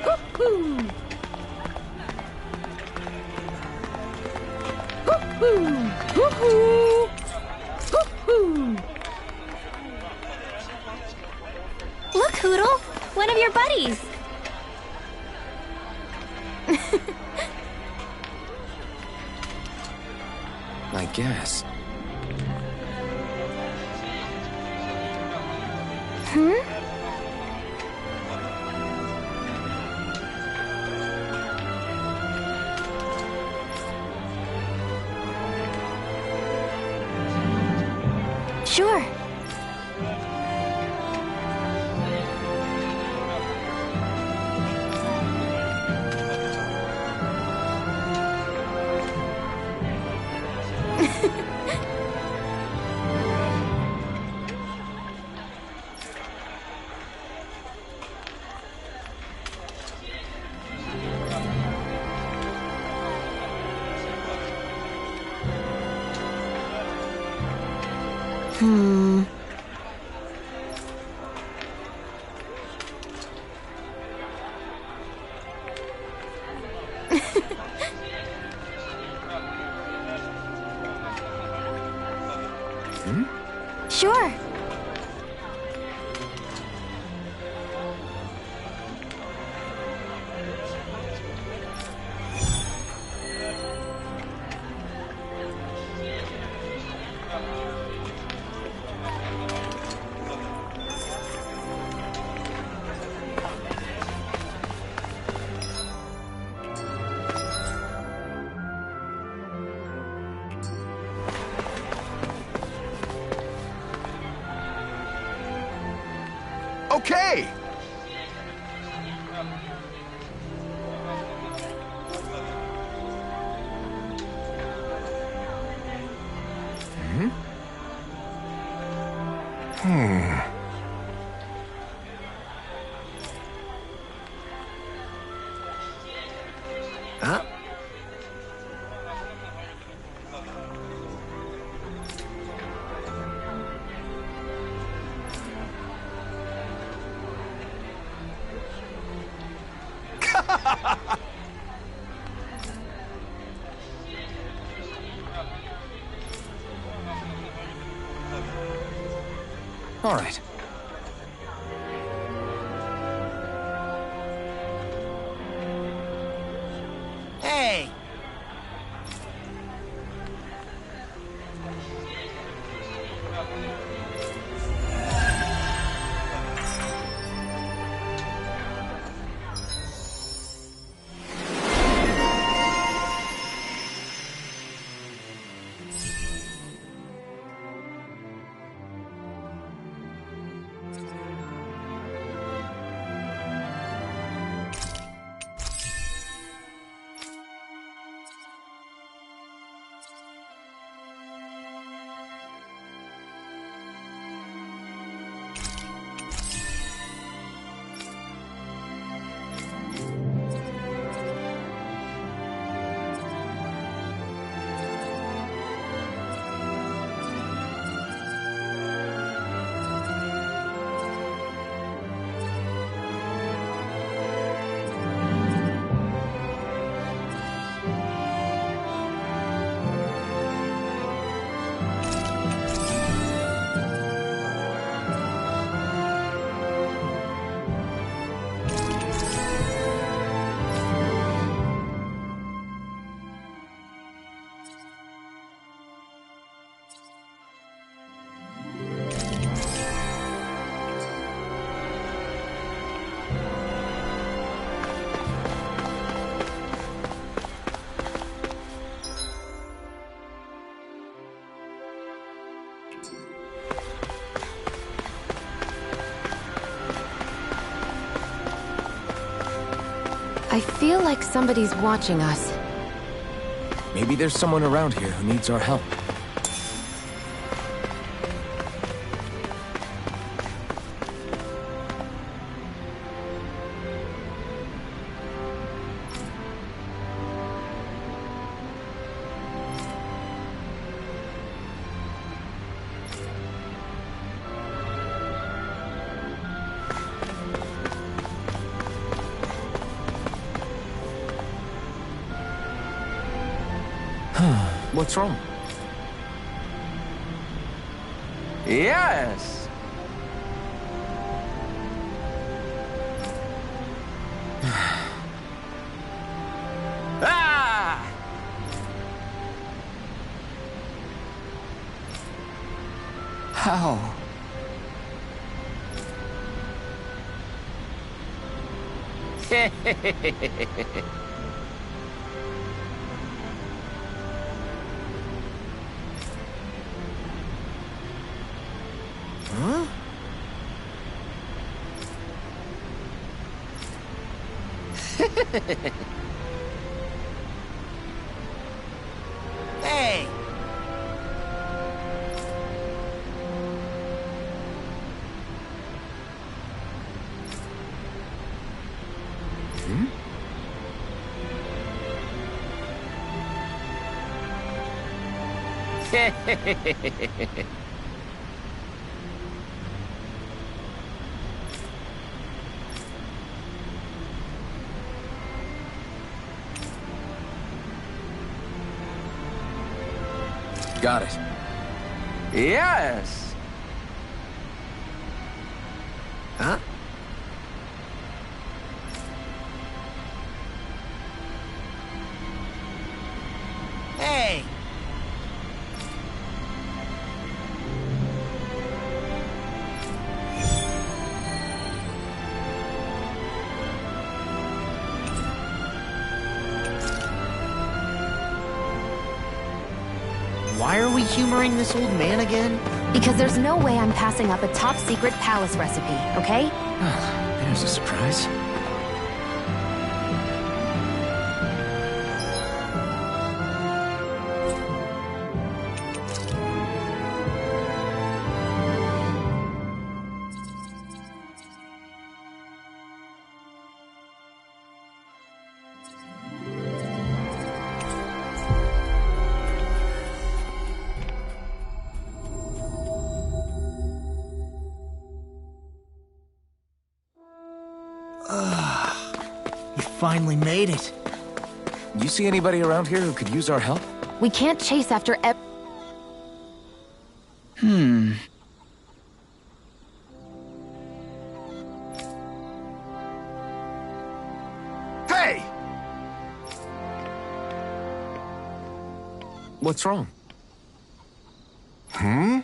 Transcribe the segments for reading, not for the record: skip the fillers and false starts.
Woohoo! Woohoo! Woohoo! Woohoo! Look, Hootle! One of your buddies! I guess. Sure. Sure. Okay! Huh? All right. Hey! I feel like somebody's watching us. Maybe there's someone around here who needs our help. What's wrong? Yes! Ah! How? Huh? Hey! Hmm? Got it. Yes! Huh? Hey! Why are we humoring this old man again? Because there's no way I'm passing up a top secret palace recipe, okay? There's a surprise. You finally made it. You see anybody around here who could use our help? We can't chase after Hey! What's wrong? Hmm?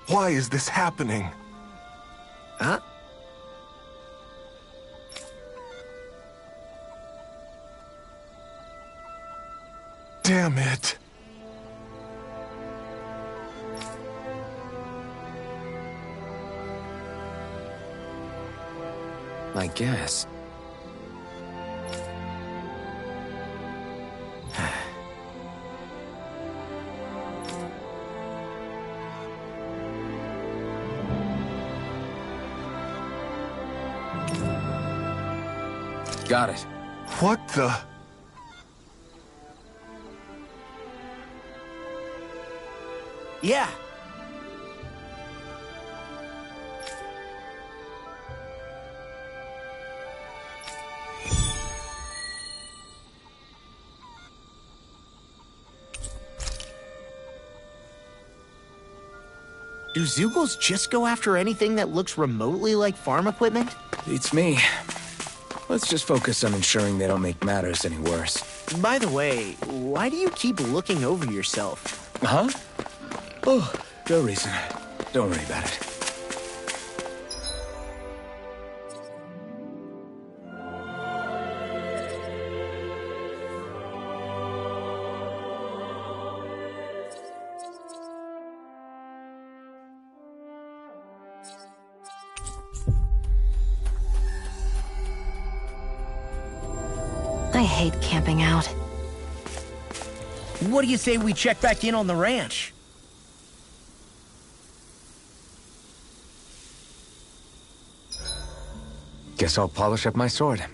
Why is this happening? Huh? Damn it. I guess. Got it. What the? Yeah. Do Zeugles just go after anything that looks remotely like farm equipment? Beats me. Let's just focus on ensuring they don't make matters any worse. By the way, why do you keep looking over yourself? Huh? Oh, no reason. Don't worry about it. I hate camping out. What do you say we check back in on the ranch? Guess I'll polish up my sword.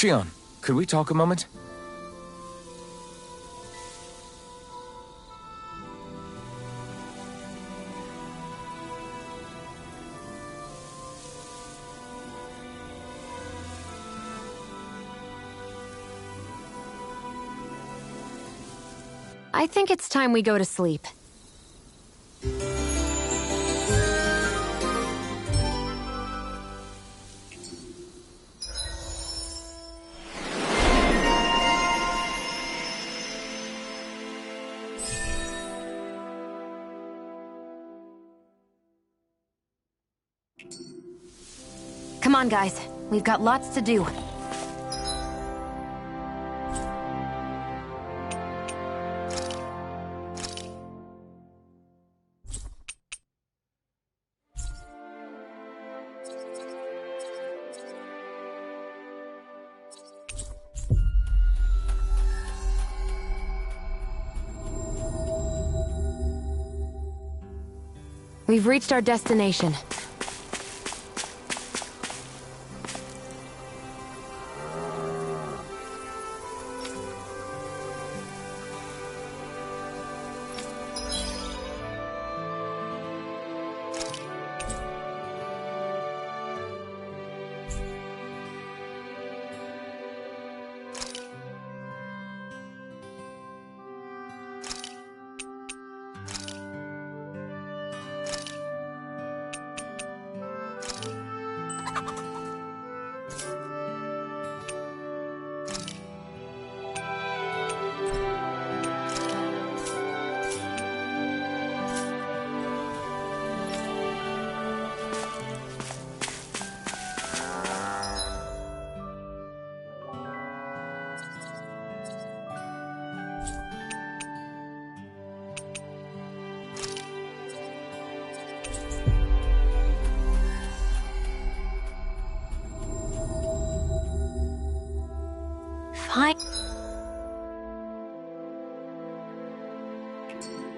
Shion, could we talk a moment? I think it's time we go to sleep. Come on, guys. We've got lots to do. We've reached our destination.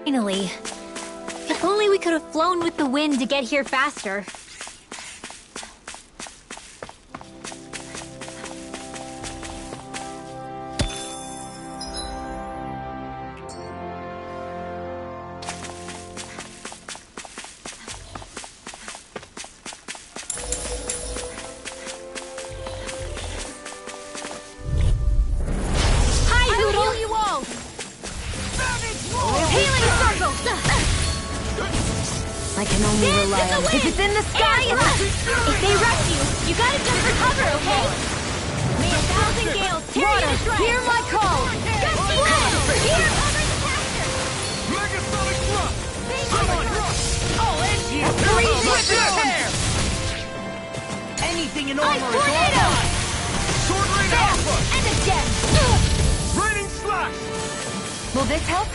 Finally. If only we could have flown with the wind to get here faster. I can only rely on... If it's in the sky... If they rush you, you gotta jump for cover, okay? May 1,000 gales tear you to shreds! Hear my call! Gusty gales! Here, cover the caster! Megasonic thrust! I'm on thrust! All engines! Freeze it! Anything in armor is tornado! online! Sword Rain Alpha! And again! Raining Slash! Will this help?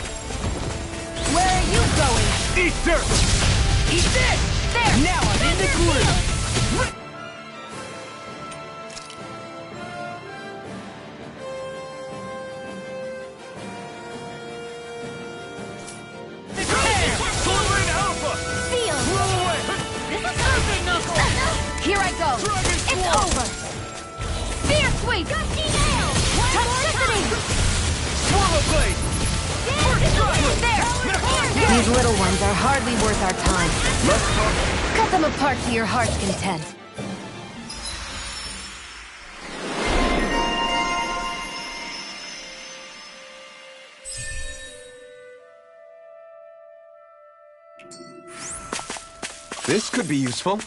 Where are you going? Eat dirt! Eat this! There! Now I'm in the groove! Sword Rain Alpha! Feel! Roll away! This is perfect, Knuckles! Here I go! Dragon It's Claw! over! Spear sweep! Gusty nail! Toxicity! Swallow Blade! First strike! There! These little ones are hardly worth our time. Cut them apart to your heart's content. This could be useful.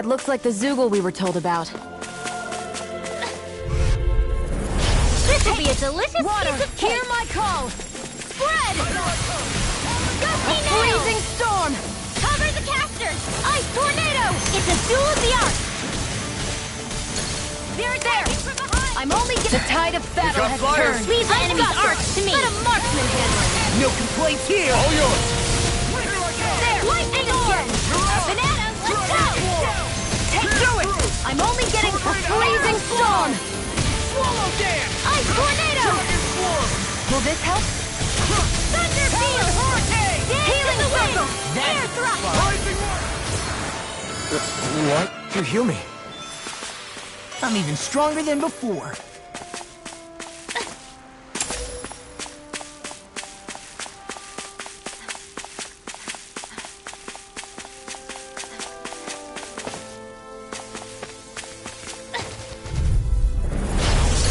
It looks like the Zoogle we were told about. This will be a delicious Water, piece of cake. hear my call! Spread! Gusty nail! Freezing storm! Cover the caster! Ice tornado! It's a duel of the arts! They're attacking from behind! I'm only getting... The tide of battle has flyers. turned. Leave the enemy's arts to me! Let a marksman handle it. No complaints here! All yours. There! Lightning again! Banana, let's go! Take through it! I'm only getting a freezing storm! Swallow dance! Ice tornado! Dragon swarm! Will this help? Thunder field! Hurricane! Healing circle! Air thrust! Rising water! What? You heal me. I'm even stronger than before.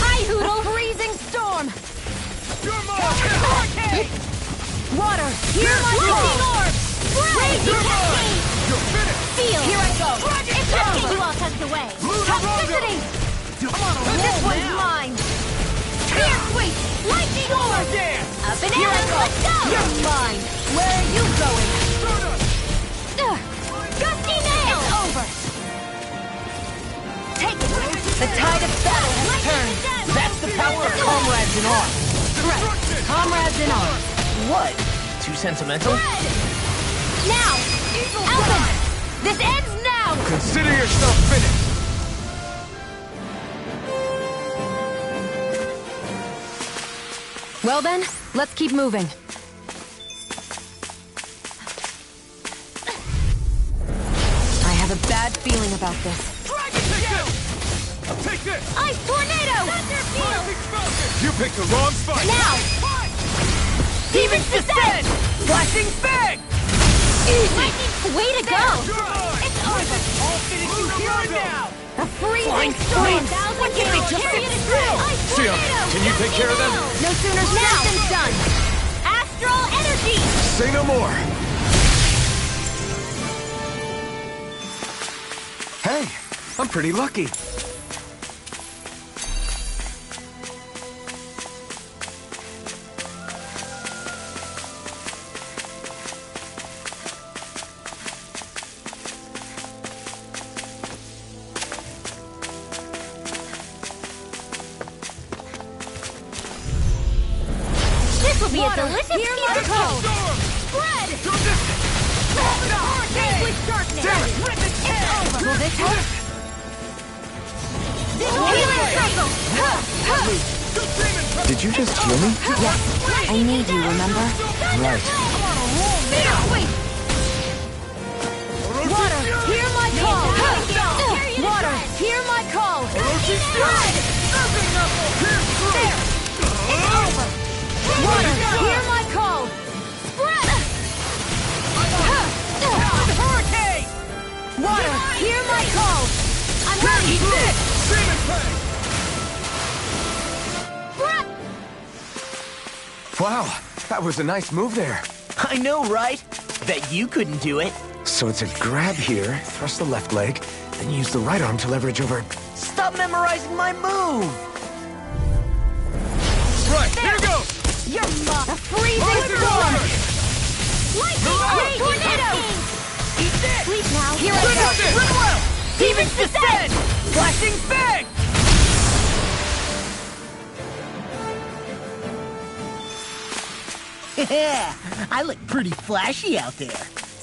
Hi, Hoodle! Freezing storm! Your mark! Hurricane! Water, hear my Lightning call! orb! Raging cascade! You're finished! Field! Here I go! It's taking you all tucked away! Toxicity! This one's mine! Spear sweep! Lightning orb! Dance! A banana, let's go! You're mine! Where are you going? Gusty nail! It's over! Take it! The tide of battle has turned! That's the power of comrades in arms. Correct! Comrades in arms! What? Too sentimental? Red! Now! Alvin! This ends now! Consider yourself finished. Well then, let's keep moving. I have a bad feeling about this. Dragon tail! Take this! Ice tornado! Thunder field! Rising falcon! You picked the wrong fight. Now! Fight! Demon's descent! Flashing fang! Lightning! Way to go! You're mine! It's over! I'll finish you here and now! A freezing Storm! storm! What can they just carry it through? Ice Sion, tornado! can you take care of them? No sooner said than done! Astral energy! Say no more. Hey, I'm pretty lucky. This will be Water, a delicious hear piece my of call. cake! Spread! Go distance! Face with sharpness! Damn it! Rip its head over! Will this help? Healing circle! Two demon Did you just heal me? I need you, remember? Right. Spear sweep! Water, hear my call! Water, hear my call! Spread! There! It's over! Water, hear my call! Spread! Hurricane! Water, hear my call! I'm ready! Demon fang! Spread! Wow, that was a nice move there. I know, right? Bet you couldn't do it. So it's a grab here, thrust the left leg, then use the right arm to leverage over... Stop memorizing my move! Right, here goes! You're a freezing Rising storm! water! Lightning! Raging Tornado! Eat this! Sleep now! Here I go! Ridwell! Demon's descent! Flashing fang! Yeah, I look pretty flashy out there.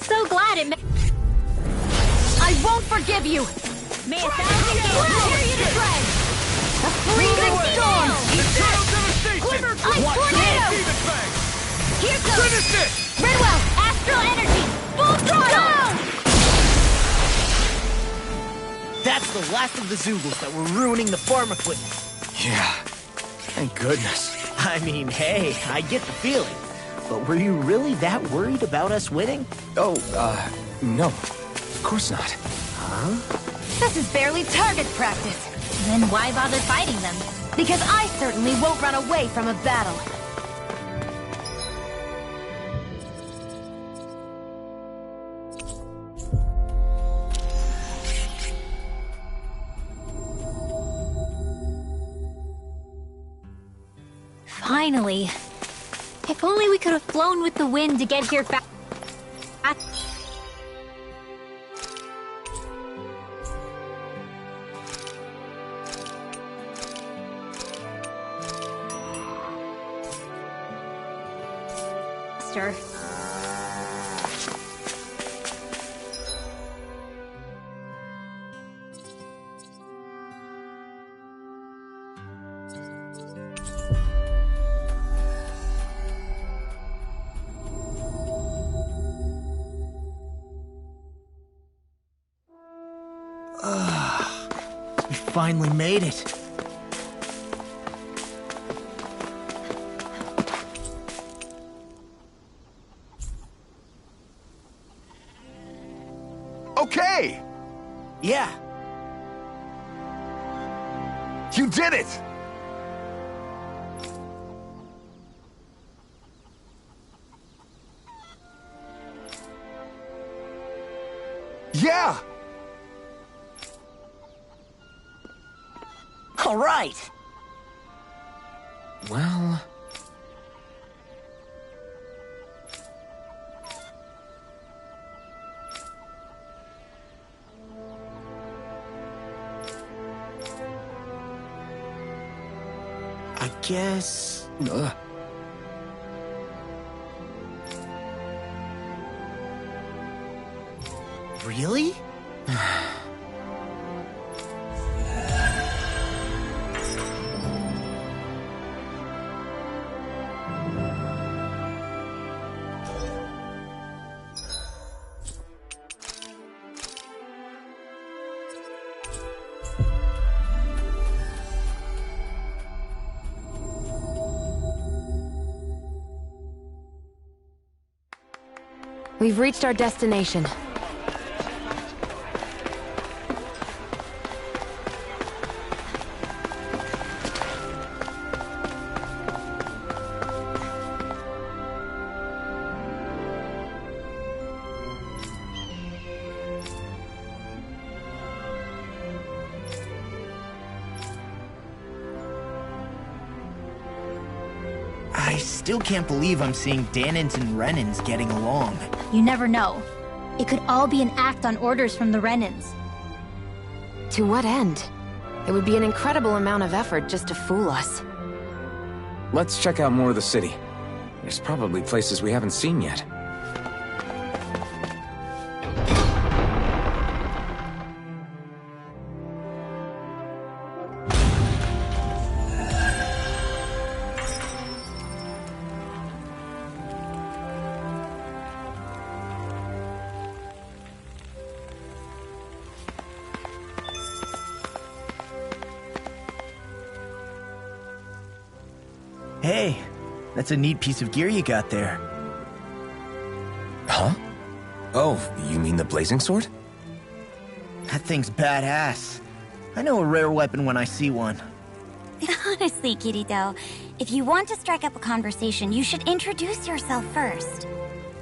So glad it I won't forgive you! May 1,000 gales tear you to shreds! A freezing storm! Eternal devastation! Ice tornado! Demon fang! Here goes! Finish this! Ridwell! Astral energy! Full throttle! That's the last of the Zoogles that were ruining the farm equipment. Yeah, thank goodness. I mean, hey, I get the feeling. But were you really that worried about us winning? Oh, no. Of course not. This is barely target practice. Then why bother fighting them? Because I certainly won't run away from a battle. Finally. If only we could have flown with the wind to get here fast. Faster. We finally made it. Okay! Yeah. You did it! Yeah! All right. Well... I guess... Ugh. Really? We've reached our destination. I still can't believe I'm seeing Dahnans and Renans getting along. You never know. It could all be an act on orders from the Renans. To what end? It would be an incredible amount of effort just to fool us. Let's check out more of the city. There's probably places we haven't seen yet. Hey, that's a neat piece of gear you got there. Huh? Oh, you mean the blazing sword? That thing's badass. I know a rare weapon when I see one. Honestly, Kirito, if you want to strike up a conversation, you should introduce yourself first.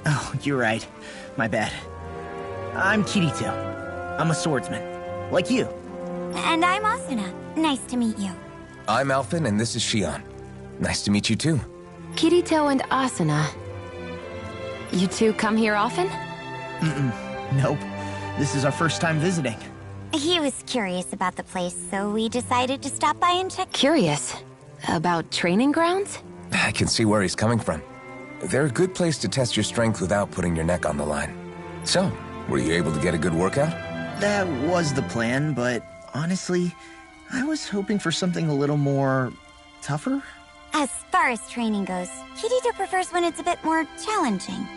Oh, you're right. My bad. I'm Kirito. I'm a swordsman. Like you. And I'm Asuna. Nice to meet you. I'm Alphen, and this is Shion. Nice to meet you too. Kirito and Asuna. You two come here often? Nope. This is our first time visiting. He was curious about the place, so we decided to stop by and check. Curious. About training grounds? I can see where he's coming from. They're a good place to test your strength without putting your neck on the line. So, were you able to get a good workout? That was the plan, but honestly, I was hoping for something a little more... tougher? As far as training goes, Kirito prefers when it's a bit more challenging.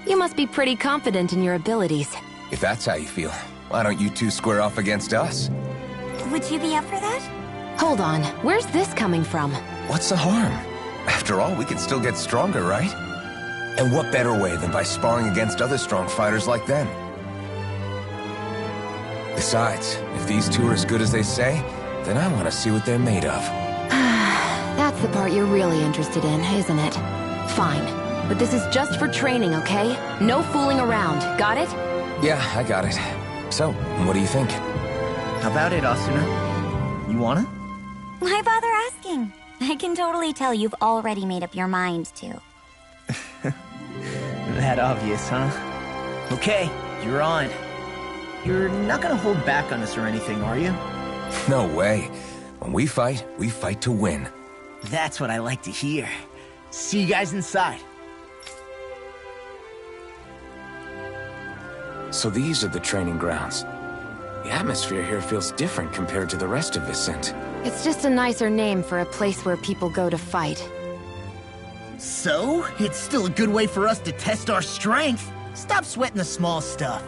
You must be pretty confident in your abilities. If that's how you feel, why don't you two square off against us? Would you be up for that? Hold on, where's this coming from? What's the harm? After all, we can still get stronger, right? And what better way than by sparring against other strong fighters like them? Besides, if these two are as good as they say, then I want to see what they're made of. That's the part you're really interested in, isn't it? Fine. But this is just for training, okay? No fooling around, got it? Yeah, I got it. So, what do you think? How about it, Asuna? You wanna? Why bother asking? I can totally tell you've already made up your mind to. That obvious, huh? Okay, you're on. You're not gonna hold back on us or anything, are you? No way. When we fight to win. That's what I like to hear. See you guys inside. So these are the training grounds. The atmosphere here feels different compared to the rest of Vicent. It's just a nicer name for a place where people go to fight. So, it's still a good way for us to test our strength. Stop sweating the small stuff.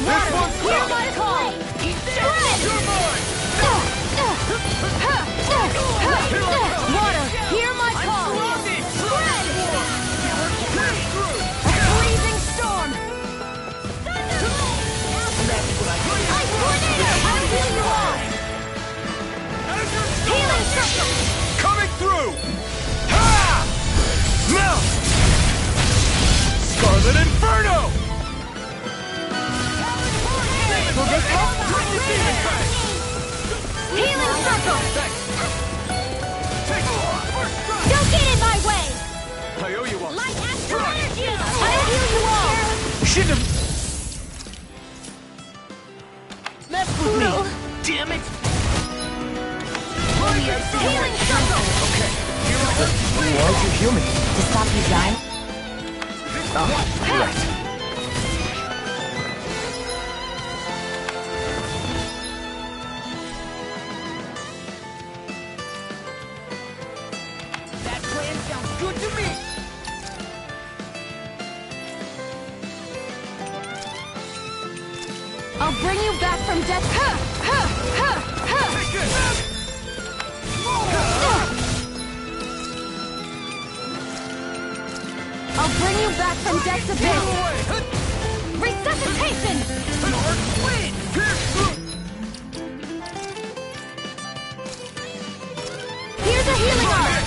This one's Hear my call! Water, hear my call! A freezing storm! I'll heal you all! Healing circle! Coming through! Ha! Melt! Scarlet Inferno! Will this help? Healing circle! Don't get in my way! I owe you one. Light astral energy! I'll heal you all! Shouldn't have... Mess with me! Damn it! Healing circle! Why don't you heal me? To stop you dying? Right. That plan sounds good to me! I'll bring you back from death. I'll bring you back from death's abyss. Resuscitation! Here's a healing art.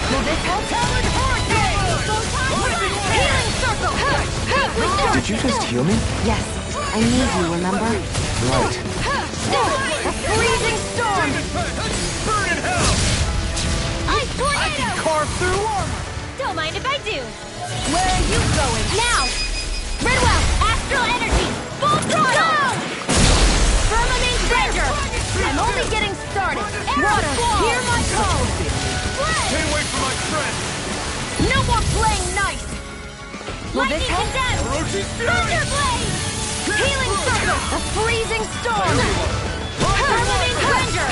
Will this help? Healing circle! Did you just heal me? Yes, I need you, remember? Right. A freezing storm! Burn in hell! Ice tornado! Carve through armor! Don't mind if I do. Where are you going? Now! Redwell, astral energy! Full throttle! Go! Firmament Ranger! I'm only getting started. Water, hear my call! Stay away from my friend! No more playing nice! Will this Lightning help? condemned! Orochi's Fury! Thunderblade! Healing circle! A freezing storm! Firmament Ranger!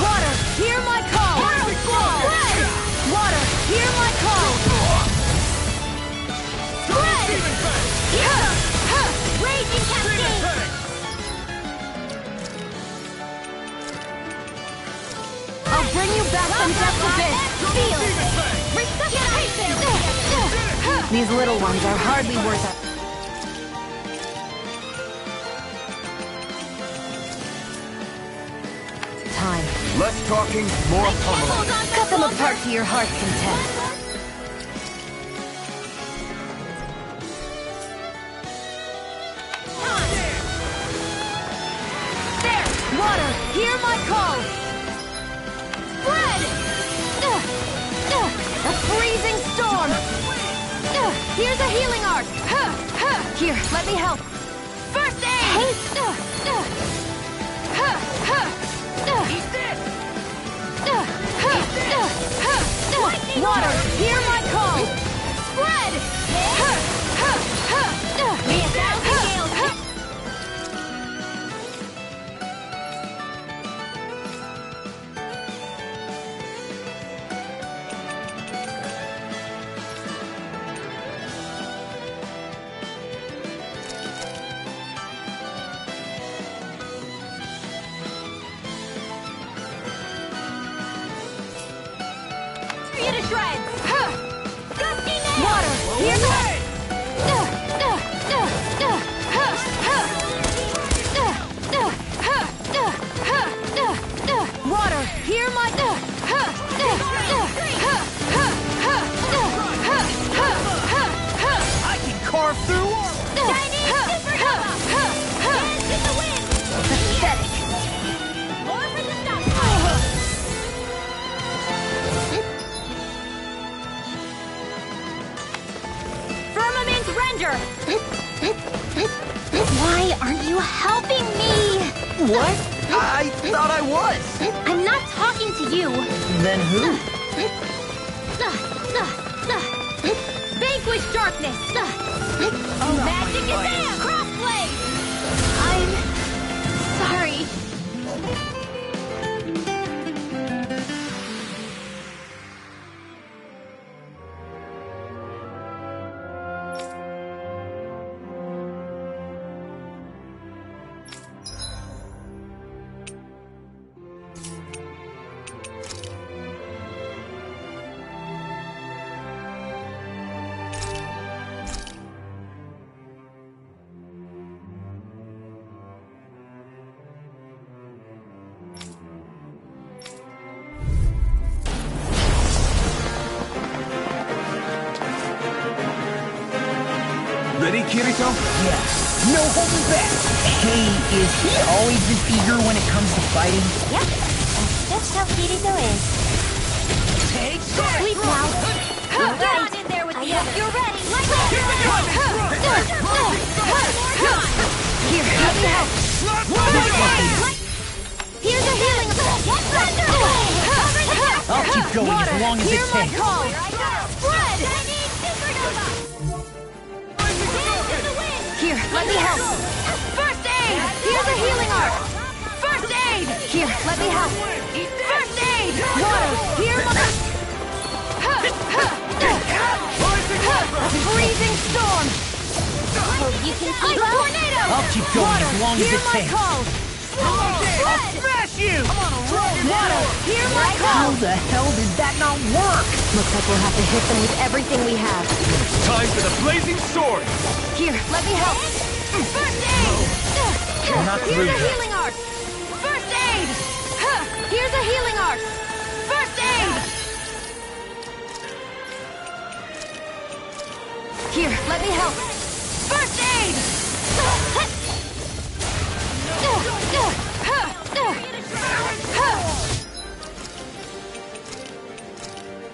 Water, hear my call! Water, hear my call! Raging cascade! I'll bring you back from death's abyss! Feel it! Resuscitation! These little ones are hardly worth it. Time. Less talking, more pummeling. Cut them apart to your heart's content. There! Water, hear my call! Bread! A freezing storm! Here's a healing art! Here, let me help. What? I thought I was. I'm not talking to you. Then who? Vanquish darkness. Magic advance. Crossblade. I'm sorry. Ready, Kirito? Yeah. No holding back. Hey, is he always this eager when it comes to fighting? Yep. That's how Kirito is. Take Sleep now. Get on in there with the others. You're ready. Like Here we go! Here, let me help. Here's a healing. Get thunder. I'll keep going as long as it takes. Call. Spread. I need supernova. Dance in the wind. Here, let me help. First aid. Here's a healing arc. First aid. Here, let me help. First aid. Water, here, freezing storm. Hope you can keep up. Tornado. I'll keep going as long as Hear it my takes. call. Spread. Smash you! I'm on a roll! Water, hear my How call. the hell did that not work? Looks like we'll have to hit them with everything we have. Time for the blazing sword! Here, let me help. First aid. Not Here's through a that. healing arc. First aid. Here's a healing arc. First aid. Here, let me help. First aid.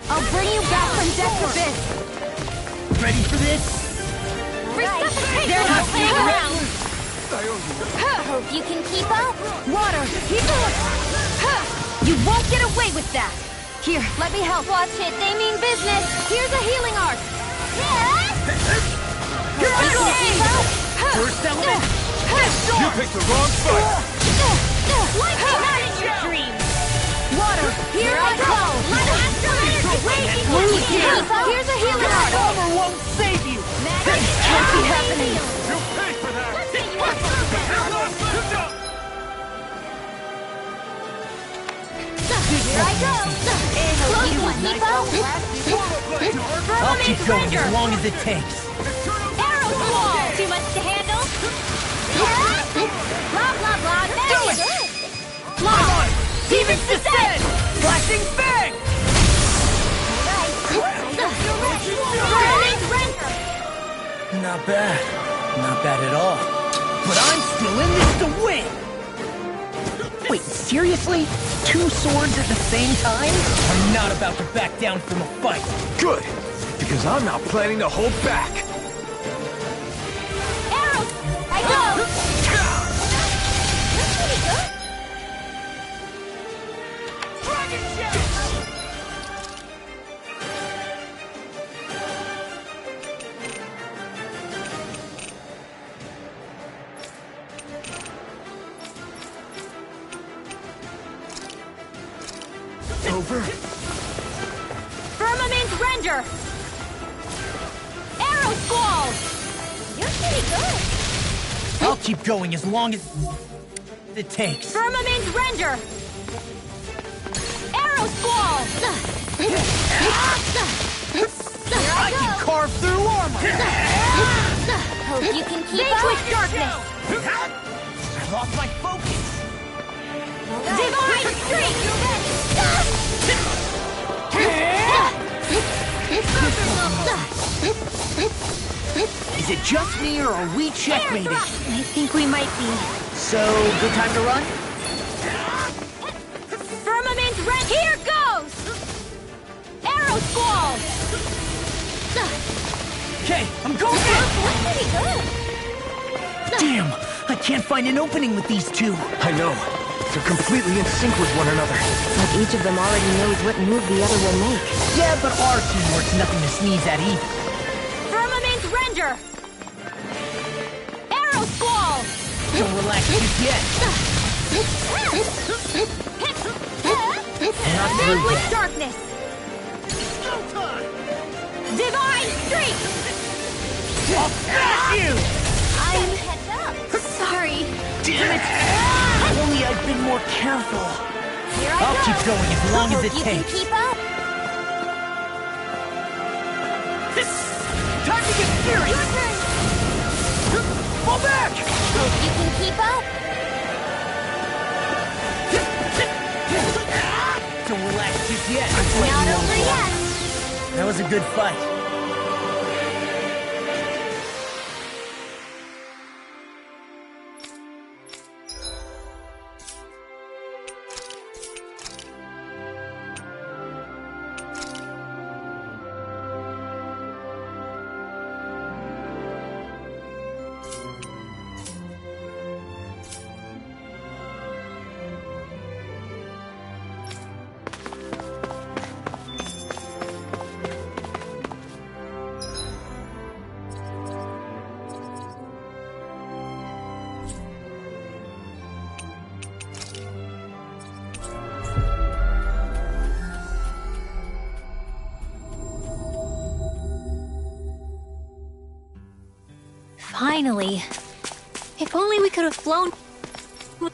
I'll bring you back from death's abyss. Ready for this? Resuscitation. They're not Hang staying around. Hope you can keep up. Water, keep up. You won't get away with that. Here, let me help. Watch it. They mean business. Here's a healing arc. Here I go. First element? You picked the wrong fight! Like not in your dreams. Water, here I go. Here's a healing arc. Armor won't save you! Can't be happening. You paid for that! Here I go. Close one, Nipo. I'll keep going as long as it takes. Arrow wall. Too much to handle. Blah blah blah. Do it. Come on! Demon's Descent! Flashing Fang! Not bad. Not bad at all. But I'm still in this to win! Wait, seriously? 2 swords at the same time? I'm not about to back down from a fight. Good! Because I'm not planning to hold back! Arrow. I go. That's pretty good. Dragon Shell! Over. Firmament Render. Arrow Squall. You're pretty good. I'll keep going as long as it takes. Firmament Render. Arrow Squall. I can carve through armor! Hope you can keep Vanquish darkness. I lost my focus! Divine Streak. Is it just me or are we checkmated? I think we might be. So, good time to run? Firmament Rend. Here goes. Arrow Squall. Okay, I'm going in! That's pretty good. Damn, I can't find an opening with these two. I know. They're completely in sync with one another. Like each of them already knows what move the other will make. Yeah, but our teamwork's nothing to sneeze at either. Firmament render! Arrow squall! Don't relax just yet. Not through Vanquish yet. darkness! Divine streak! I'll smash you! I'm catch up. Sorry. Damn it! If only I'd been more careful. Here I I'll go. keep going as long as it You takes. can keep up. Time to get serious! Your turn. Fall back! Hope you can keep up. Don't relax just yet. Not over yet. That was a good fight. Finally. If only we could have flown. With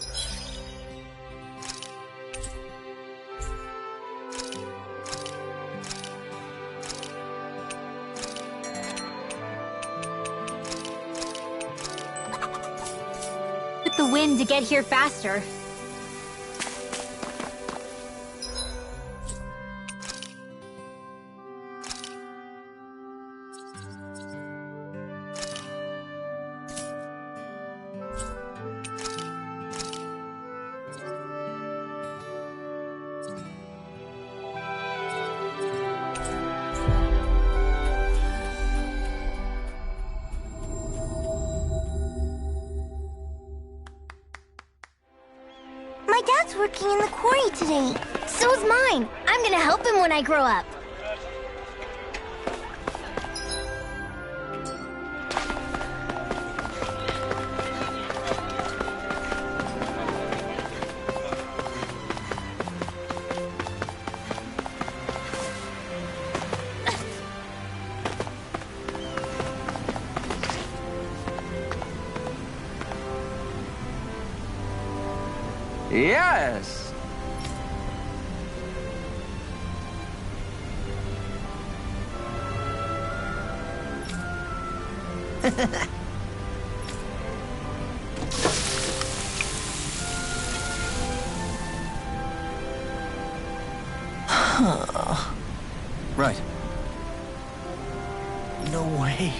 the wind to get here faster. My dad's working in the quarry today. So's mine. I'm gonna help him when I grow up. Yes! Right. No way.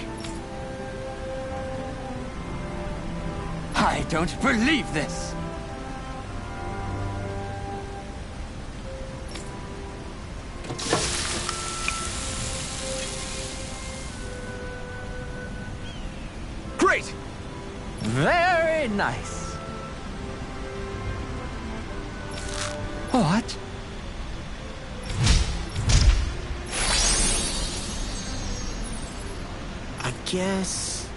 I don't believe this! Great! Very nice. What? I guess...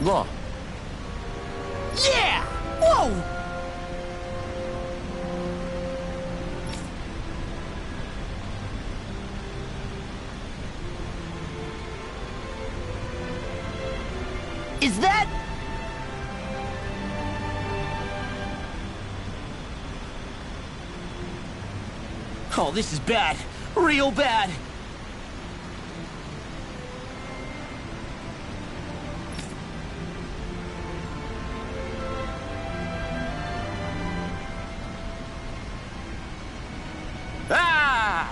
Law. Yeah! Whoa! Is that... Oh, this is bad. Real bad. Ah!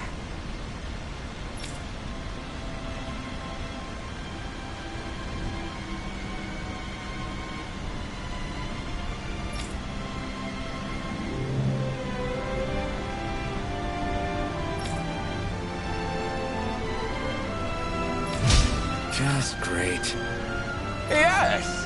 is great. Yes!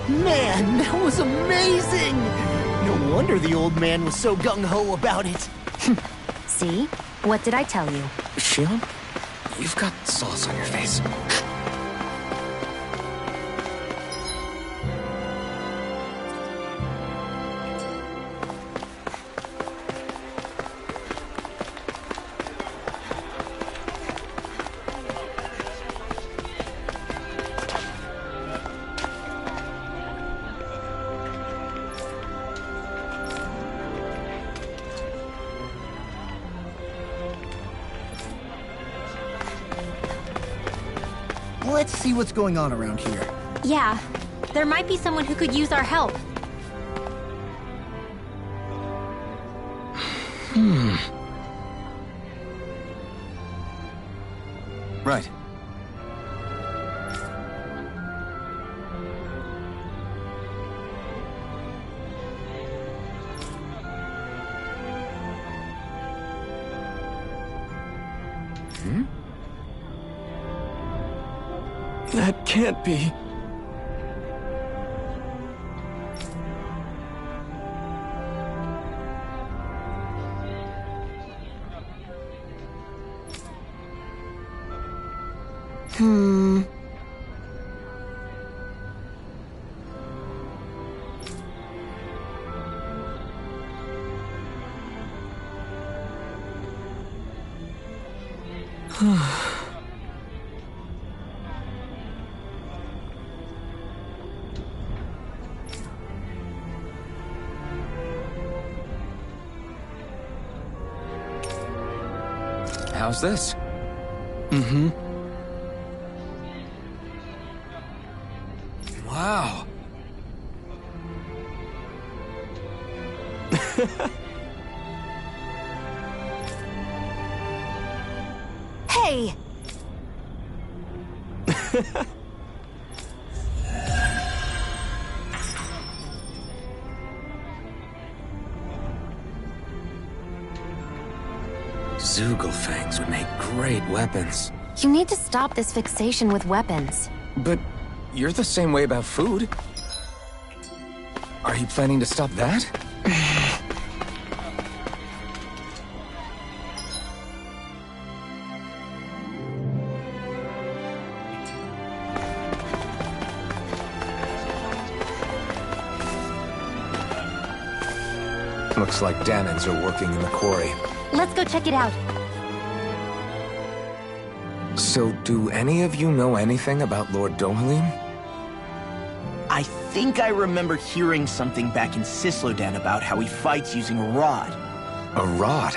Man, that was amazing! No wonder the old man was so gung-ho about it. See? What did I tell you? Shion, you've got sauce on your face. Let's see what's going on around here. Yeah, there might be someone who could use our help. Right. That can't be. How's this? Wow. Hey! Zoogle would make great weapons. You need to stop this fixation with weapons. But you're the same way about food. Are you planning to stop that? Looks like Daemons are working in the quarry. Let's go check it out. So, do any of you know anything about Lord Dohalim? I think I remember hearing something back in Sislodan about how he fights using a rod. A rod?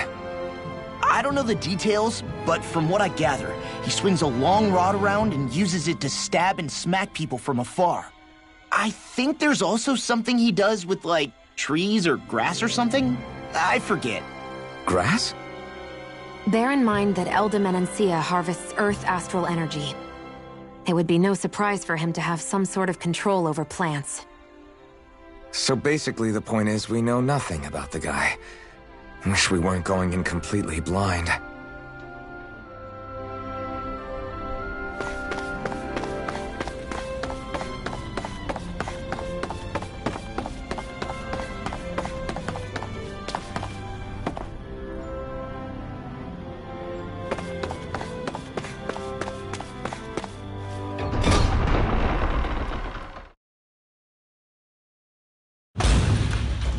I don't know the details, but from what I gather, he swings a long rod around and uses it to stab and smack people from afar. I think there's also something he does with, like, trees or grass or something? I forget. Grass? Bear in mind that Elda Menancia harvests Earth astral energy. It would be no surprise for him to have some sort of control over plants. So basically the point is we know nothing about the guy. Wish we weren't going in completely blind.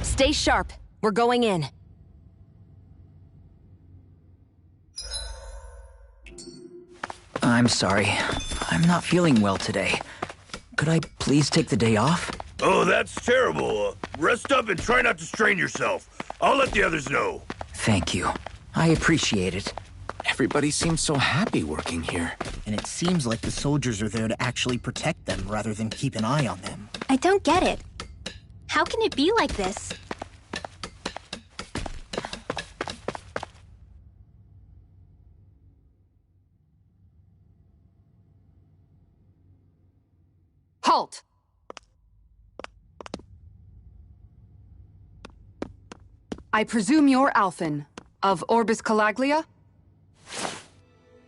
Stay sharp. We're going in. I'm sorry. I'm not feeling well today. Could I please take the day off? Oh, that's terrible. Rest up and try not to strain yourself. I'll let the others know. Thank you. I appreciate it. Everybody seems so happy working here. And it seems like the soldiers are there to actually protect them rather than keep an eye on them. I don't get it. How can it be like this? Halt! I presume you're Alphen, of Orbis Calaglia?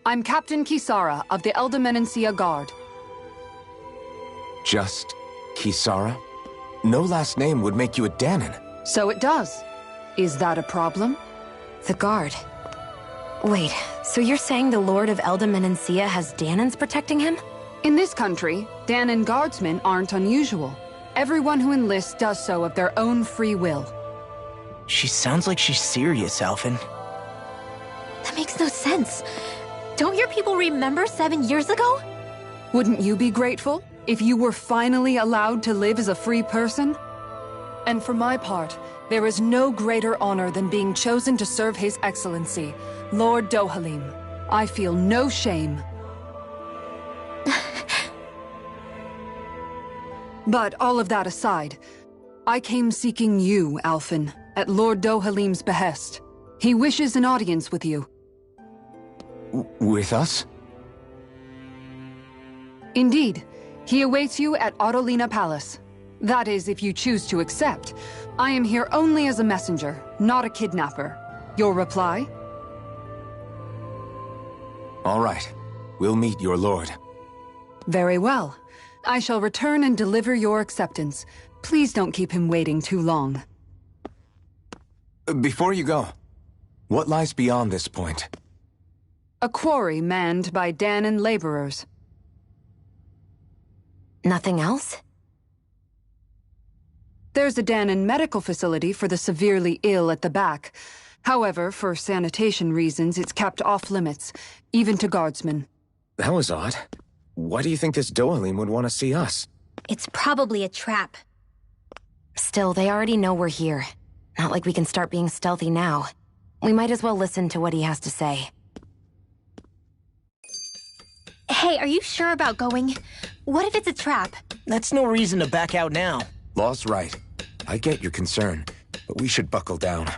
I'm Captain Kisara of the Elder Menancia Guard. Just Kisara? No last name would make you a Dahnan. So it does. Is that a problem? The Guard. Wait, so you're saying the Lord of Elder Menancia has Dahnans protecting him? In this country, Dahnan guardsmen aren't unusual. Everyone who enlists does so of their own free will. She sounds like she's serious, Alphen. That makes no sense. Don't your people remember 7 years ago? Wouldn't you be grateful if you were finally allowed to live as a free person? And for my part, there is no greater honor than being chosen to serve His Excellency, Lord Dohalim. I feel no shame. But all of that aside, I came seeking you, Alphen, at Lord Dohalim's behest. He wishes an audience with you. With us? Indeed. He awaits you at Autolina Palace. That is, if you choose to accept. I am here only as a messenger, not a kidnapper. Your reply? All right. We'll meet your lord. Very well. I shall return and deliver your acceptance. Please don't keep him waiting too long. Before you go, what lies beyond this point? A quarry manned by Dahnan laborers. Nothing else? There's a Dahnan medical facility for the severely ill at the back. However, for sanitation reasons, it's kept off-limits, even to guardsmen. That was odd. Why do you think this Dohalim would want to see us? It's probably a trap. Still, they already know we're here. Not like we can start being stealthy now. We might as well listen to what he has to say. Hey, are you sure about going? What if it's a trap? That's no reason to back out now. Law's right. I get your concern, but we should buckle down.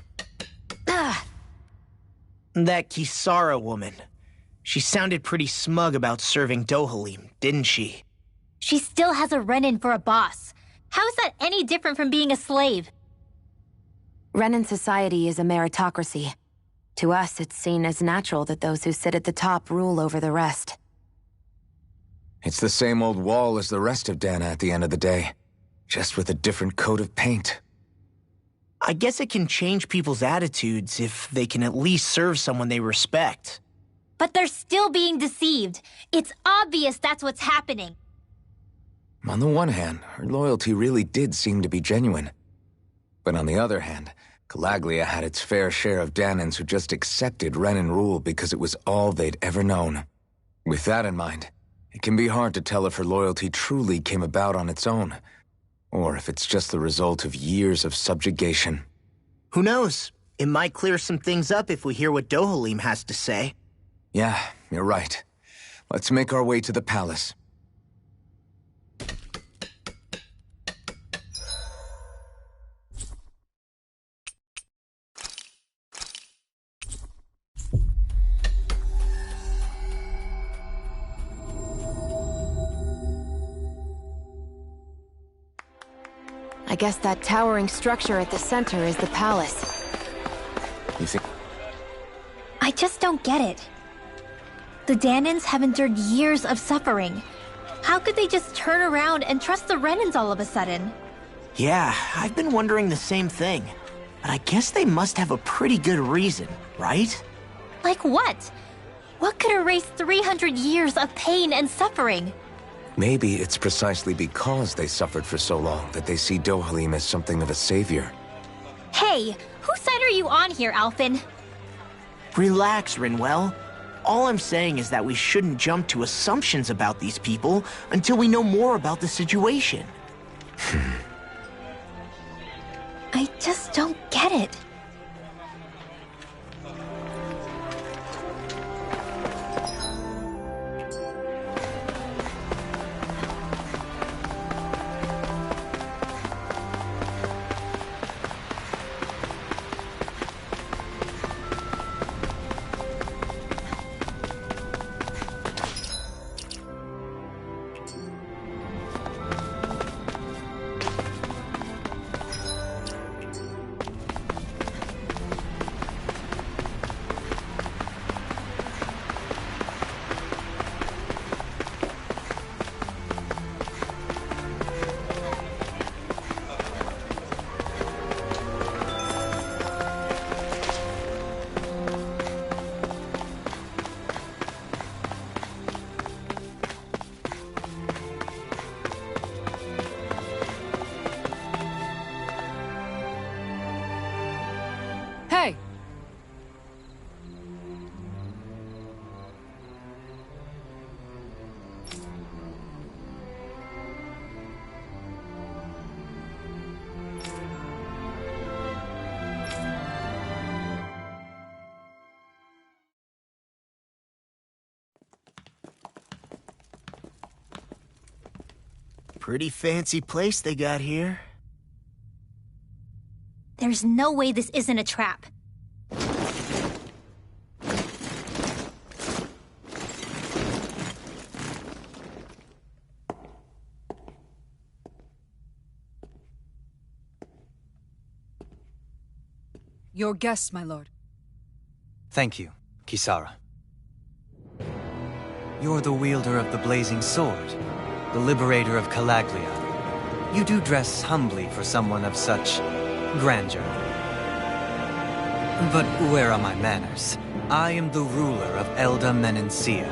That Kisara woman. She sounded pretty smug about serving Dohalim, didn't she? She still has a Renan for a boss. How is that any different from being a slave? Renan society is a meritocracy. To us, it's seen as natural that those who sit at the top rule over the rest. It's the same old wall as the rest of Dahna at the end of the day, just with a different coat of paint. I guess it can change people's attitudes if they can at least serve someone they respect. But they're still being deceived. It's obvious that's what's happening. On the one hand, her loyalty really did seem to be genuine. But on the other hand, Calaglia had its fair share of Dahnans who just accepted Renan rule because it was all they'd ever known. With that in mind, it can be hard to tell if her loyalty truly came about on its own, or if it's just the result of years of subjugation. Who knows? It might clear some things up if we hear what Dohalim has to say. Yeah, you're right. Let's make our way to the palace. I guess that towering structure at the center is the palace. You think? I just don't get it. The Dahnans have endured years of suffering. How could they just turn around and trust the Renans all of a sudden? Yeah, I've been wondering the same thing. But I guess they must have a pretty good reason, right? Like what? What could erase 300 years of pain and suffering? Maybe it's precisely because they suffered for so long that they see Dohalim as something of a savior. Hey, whose side are you on here, Alphen? Relax, Rinwell. All I'm saying is that we shouldn't jump to assumptions about these people until we know more about the situation. I just don't get it. Pretty fancy place they got here. There's no way this isn't a trap. Your guest, my lord. Thank you, Kisara. You're the wielder of the blazing sword, the liberator of Calaglia. You do dress humbly for someone of such grandeur. But where are my manners? I am the ruler of Elda Menencia.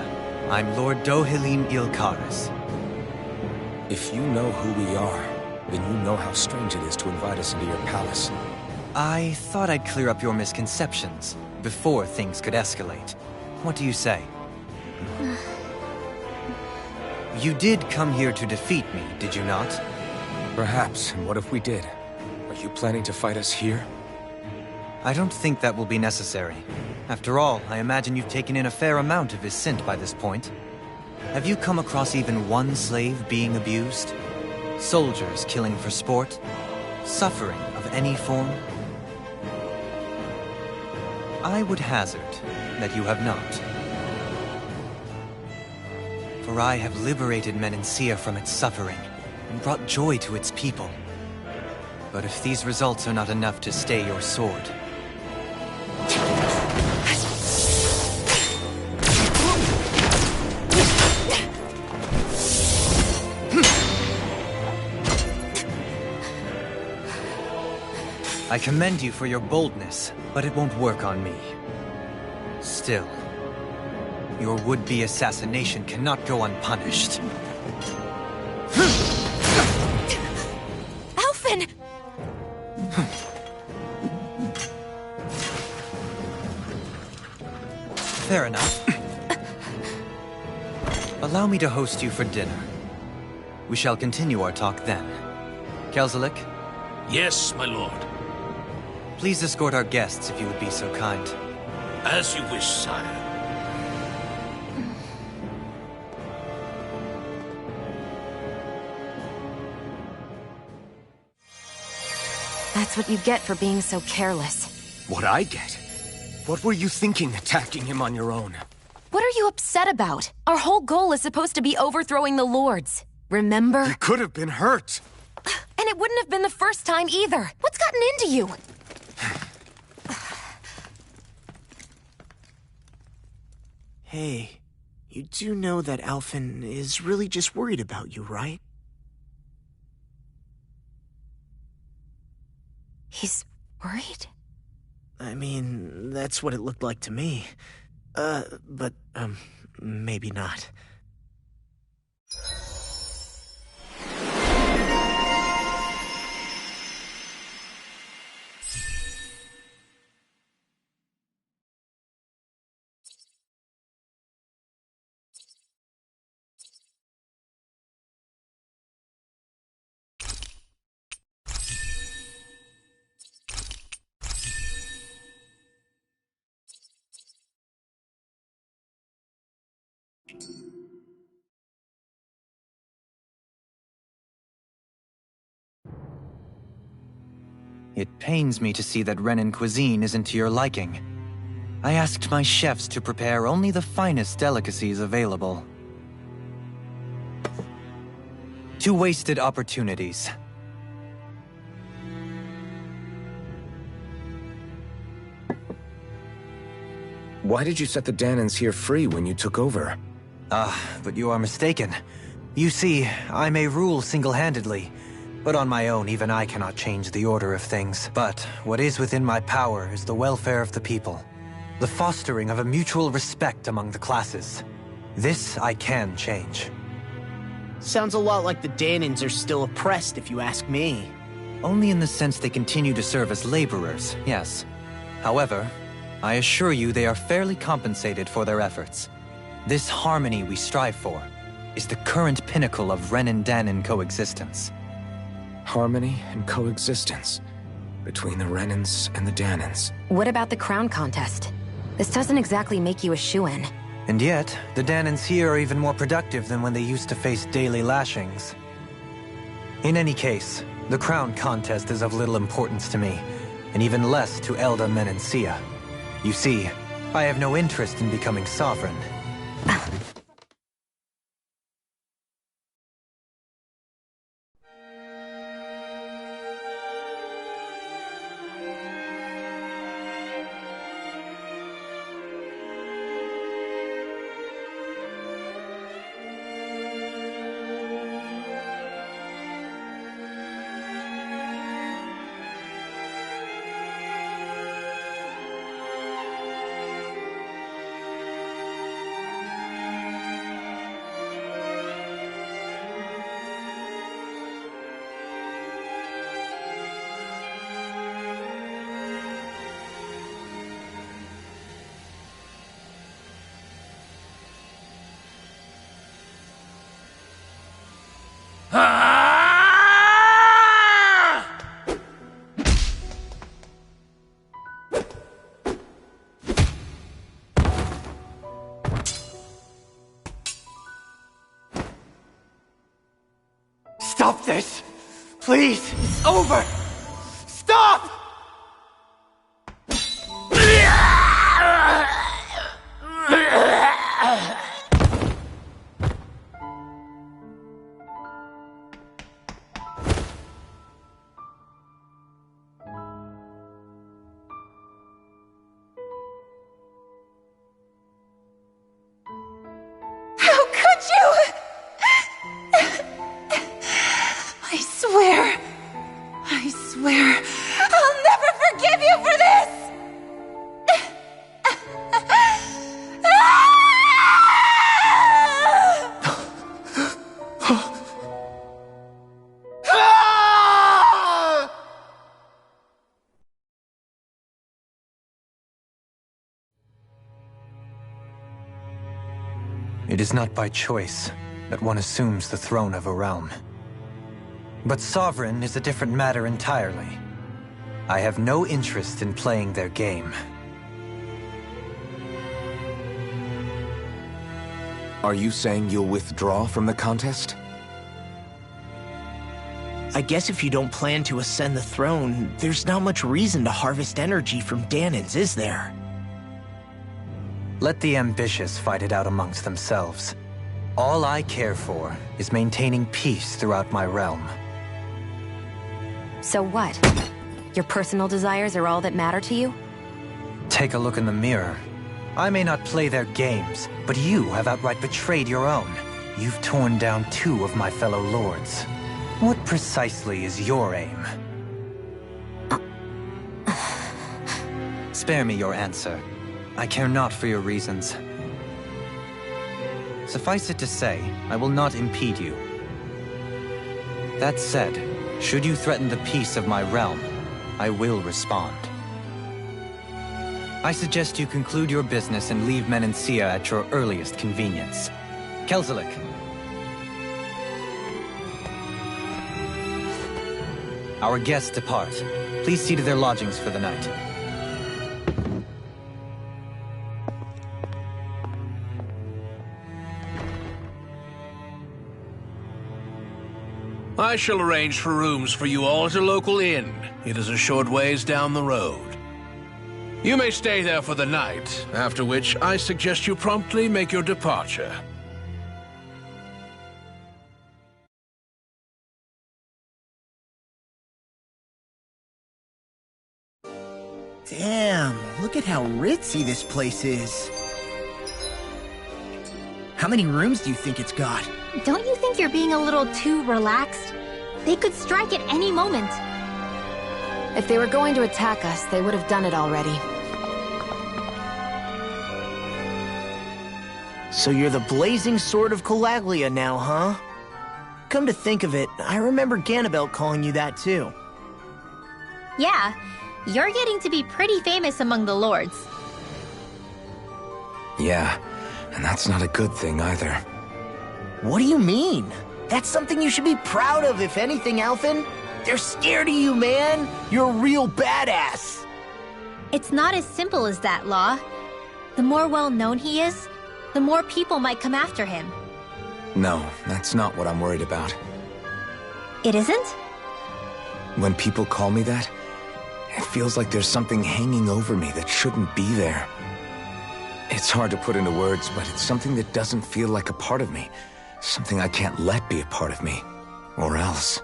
I'm Lord Dohalim Ilkaris. If you know who we are, then you know how strange it is to invite us into your palace. I thought I'd clear up your misconceptions before things could escalate. What do you say? You did come here to defeat me, did you not? Perhaps, and what if we did? Are you planning to fight us here? I don't think that will be necessary. After all, I imagine you've taken in a fair amount of his scent by this point. Have you come across even one slave being abused? Soldiers killing for sport? Suffering of any form? I would hazard that you have not. For I have liberated Menencia from its suffering and brought joy to its people. But if these results are not enough to stay your sword... I commend you for your boldness, but it won't work on me. Still, your would-be assassination cannot go unpunished. Alphen! Fair enough. Allow me to host you for dinner. We shall continue our talk then. Kelzelik? Yes, my lord. Please escort our guests if you would be so kind. As you wish, sire. That's what you get for being so careless. What I get? What were you thinking attacking him on your own? What are you upset about? Our whole goal is supposed to be overthrowing the Lords. Remember? He could have been hurt. And it wouldn't have been the first time either. What's gotten into you? Hey, you do know that Alphen is really just worried about you, right? He's worried? I mean, that's what it looked like to me. But maybe not. It pains me to see that Renan cuisine isn't to your liking. I asked my chefs to prepare only the finest delicacies available. 2 wasted opportunities. Why did you set the Danans here free when you took over? But you are mistaken. You see, I may rule single-handedly, but on my own, even I cannot change the order of things. But what is within my power is the welfare of the people, the fostering of a mutual respect among the classes. This I can change. Sounds a lot like the Danans are still oppressed, if you ask me. Only in the sense they continue to serve as laborers, yes. However, I assure you they are fairly compensated for their efforts. This harmony we strive for is the current pinnacle of Renan-Danan coexistence. Harmony and coexistence between the Renans and the Danans. What about the crown contest? This doesn't exactly make you a shoo-in. And yet, the Danans here are even more productive than when they used to face daily lashings. In any case, the crown contest is of little importance to me, and even less to Elda Menencia. You see, I have no interest in becoming sovereign. Stop this! Please! It's over! Stop! How could you? I swear, I'll never forgive you for this! It is not by choice that one assumes the throne of a realm. But sovereign is a different matter entirely. I have no interest in playing their game. Are you saying you'll withdraw from the contest? I guess if you don't plan to ascend the throne, there's not much reason to harvest energy from Dahnans, is there? Let the ambitious fight it out amongst themselves. All I care for is maintaining peace throughout my realm. So what? Your personal desires are all that matter to you? Take a look in the mirror. I may not play their games, but you have outright betrayed your own. You've torn down 2 of my fellow lords. What precisely is your aim? Spare me your answer. I care not for your reasons. Suffice it to say, I will not impede you. That said, should you threaten the peace of my realm, I will respond. I suggest you conclude your business and leave Menencia at your earliest convenience. Kelzelik. Our guests depart. Please see to their lodgings for the night. I shall arrange for rooms for you all at a local inn. It is a short ways down the road. You may stay there for the night, after which I suggest you promptly make your departure. Damn, look at how ritzy this place is. How many rooms do you think it's got? Don't you think you're being a little too relaxed? They could strike at any moment. If they were going to attack us, they would have done it already. So you're the blazing sword of Calaglia now, huh? Come to think of it, I remember Ganabelt calling you that too. Yeah, you're getting to be pretty famous among the lords. Yeah, and that's not a good thing either. What do you mean? That's something you should be proud of, if anything, Alphen. They're scared of you, man. You're a real badass. It's not as simple as that, Law. The more well-known he is, the more people might come after him. No, that's not what I'm worried about. It isn't? When people call me that, it feels like there's something hanging over me that shouldn't be there. It's hard to put into words, but it's something that doesn't feel like a part of me. Something I can't let be a part of me. Or else.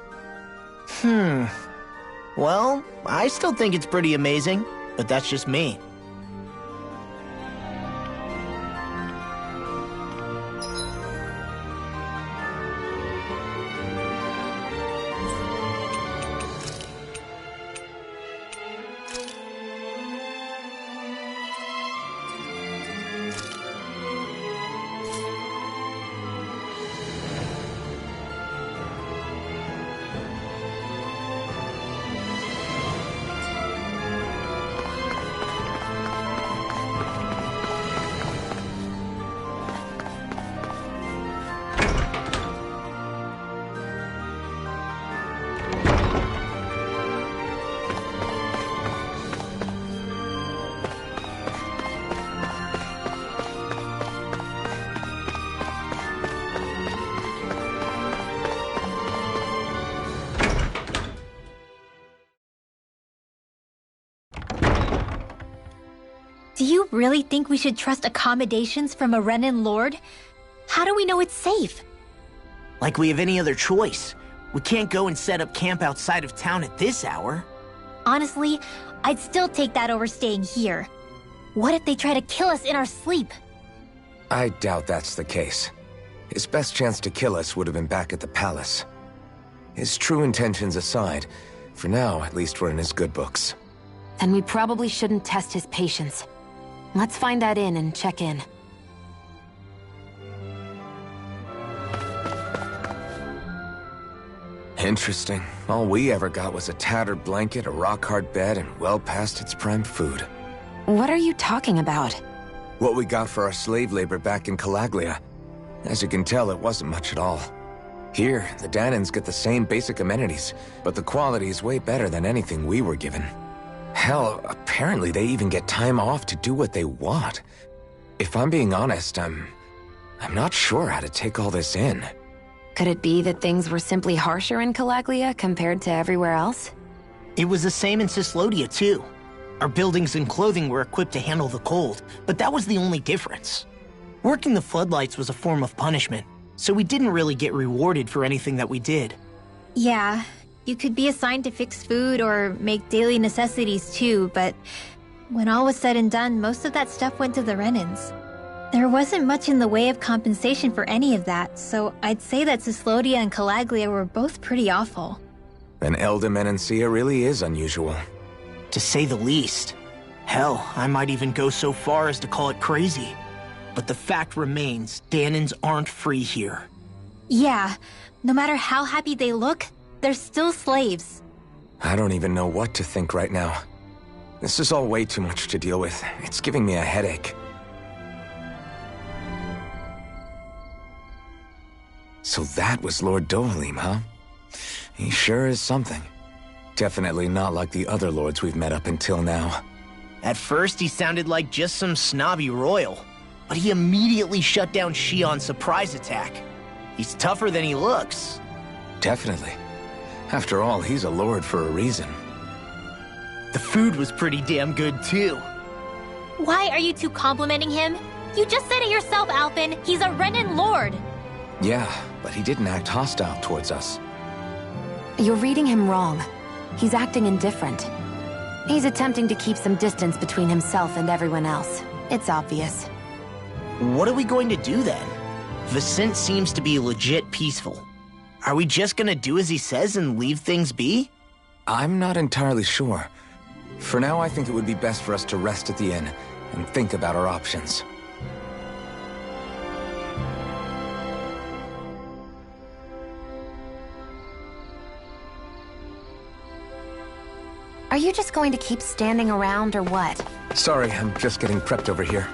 Well, I still think it's pretty amazing, but that's just me. Do you really think we should trust accommodations from a Renan Lord? How do we know it's safe? Like we have any other choice. We can't go and set up camp outside of town at this hour. Honestly, I'd still take that over staying here. What if they try to kill us in our sleep? I doubt that's the case. His best chance to kill us would have been back at the palace. His true intentions aside, for now, at least we're in his good books. Then we probably shouldn't test his patience. Let's find that inn and check in. Interesting. All we ever got was a tattered blanket, a rock-hard bed, and well past its prime food. What are you talking about? What we got for our slave labor back in Calaglia. As you can tell, it wasn't much at all. Here, the Danans get the same basic amenities, but the quality is way better than anything we were given. Hell, apparently they even get time off to do what they want. If I'm being honest, I'm not sure how to take all this in. Could it be that things were simply harsher in Calaglia compared to everywhere else? It was the same in Cyslodia, too. Our buildings and clothing were equipped to handle the cold, but that was the only difference. Working the floodlights was a form of punishment, so we didn't really get rewarded for anything that we did. Yeah, you could be assigned to fix food or make daily necessities too, but when all was said and done, most of that stuff went to the Renans. There wasn't much in the way of compensation for any of that, so I'd say that Cyslodia and Calaglia were both pretty awful. Then Elde Menancia really is unusual. To say the least. Hell, I might even go so far as to call it crazy. But the fact remains, Danans aren't free here. Yeah, no matter how happy they look, they're still slaves. I don't even know what to think right now. This is all way too much to deal with. It's giving me a headache. So that was Lord Dohalim, huh? He sure is something. Definitely not like the other lords we've met up until now. At first, he sounded like just some snobby royal, but he immediately shut down Shion's surprise attack. He's tougher than he looks. Definitely. After all, he's a lord for a reason. The food was pretty damn good, too. Why are you two complimenting him? You just said it yourself, Alphen. He's a Renan Lord. Yeah, but he didn't act hostile towards us. You're reading him wrong. He's acting indifferent. He's attempting to keep some distance between himself and everyone else. It's obvious. What are we going to do then? Vicente seems to be legit peaceful. Are we just gonna do as he says and leave things be? I'm not entirely sure. For now, I think it would be best for us to rest at the inn and think about our options. Are you just going to keep standing around or what? Sorry, I'm just getting prepped over here.